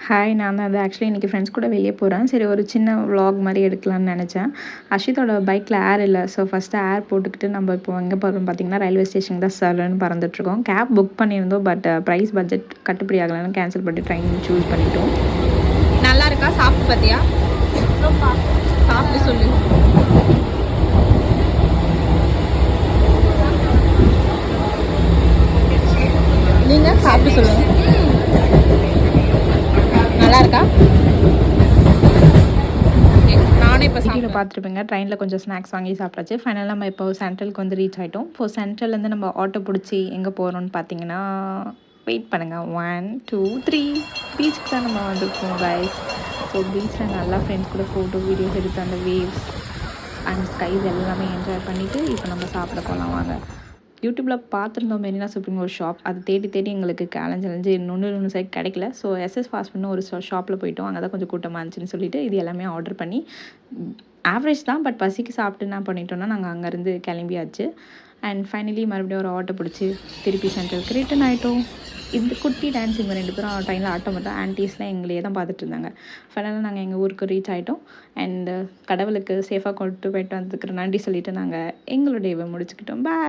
Hi, நான் தான் actually இன்றைக்கி ஃப்ரெண்ட்ஸ் கூட வெளியே போகிறேன். சரி ஒரு சின்ன விலாக் மாதிரி எடுக்கலாம்னு நினச்சேன். அஷித்தோட பைக்கில் ஏர் இல்லை. ஸோ ஃபஸ்ட்டு ஏர் போட்டுக்கிட்டு நம்ம இப்போ எங்கே போகிறோம்னு பார்த்தீங்கன்னா, ரயில்வே ஸ்டேஷன் தான் சர்ன்னு பறந்துட்டுருக்கோம். கேப் புக் பண்ணியிருந்தோம். பட் ப்ரைஸ் பட்ஜெட் கட்டுப்படி ஆகலைன்னு கேன்சல் பண்ணி ட்ரெயின் சூஸ் பண்ணிட்டோம். நல்லா இருக்கா? சாப்பிட்டு பார்த்தியா? சாப்பிட்டு சொல்லு. நீங்கள் சாப்பிட்டு சொல்லுங்கள். நல்லா இருக்கா? நானே இப்போ வீடியோவில் பார்த்துருப்பீங்க. ட்ரெயினில் கொஞ்சம் ஸ்நாக்ஸ் வாங்கி சாப்பிட்டாச்சு. ஃபைனலாக நம்ம இப்போ சென்ட்ரலுக்கு வந்து ரீச் ஆகிட்டோம். இப்போ சென்ட்ரல்லேருந்து நம்ம ஆட்டோ பிடிச்சி எங்கே போகிறோம்னு பார்த்தீங்கன்னா, வெயிட் பண்ணுங்கள். 1 2 3 பீச்சுக்கு தான் நம்ம வந்துருக்கோம் கைஸ். ஸோ பீச்சில் நல்லா ஃப்ரெண்ட்ஸ் கூட ஃபோட்டோ வீடியோஸ் எடுத்து அந்த வேவ்ஸ் அண்ட் ஸ்கைஸ் எல்லாமே என்ஜாய் பண்ணிவிட்டு இப்போ நம்ம சாப்பிட போகலாம் வாங்க. யூடியூப்பில் பார்த்துருந்தோம் மெரினா சூப்பிங் ஒரு ஷாப். அது தேடி தேடி எங்களுக்கு அலைஞ்சு இன்னொன்று சைட் கிடைக்கல. ஸோ எஸ்எஸ் ஃபாஸ்ட் ஃபுட்னு ஒரு ஷாப்பில் போயிட்டோம். அங்கே தான் கொஞ்சம் கூட்டமாக இருந்துச்சுன்னு சொல்லிட்டு இது எல்லாமே ஆர்டர் பண்ணி ஆவரேஜ் தான். பட் பசிக்கு சாப்பிட்டு என்ன பண்ணிட்டோன்னா நாங்கள் அங்கேருந்து கிளம்பியாச்சு. அண்ட் ஃபைனலி மறுபடியும் ஒரு ஆட்டோ பிடிச்சி திருப்பி சென்ட்ரலுக்கு ரிட்டன் ஆகிட்டோம். இந்த குட்டி டான்ஸ் இவங்க 2 பேரும் ட்ரெயினில் ஆட்டோ மட்டும் ஆன்டிஸ்லாம் எங்களையே தான் பார்த்துட்டு இருந்தாங்க. ஃபைனலாக நாங்கள் எங்கள் ஊருக்கு ரீச் ஆகிட்டோம். அண்டு கடவுளுக்கு சேஃபாக கொண்டு போயிட்டு வந்துக்கிறோம் நன்றி சொல்லிவிட்டு நாங்கள் எங்களுடைய முடிச்சுக்கிட்டோம். பாய்.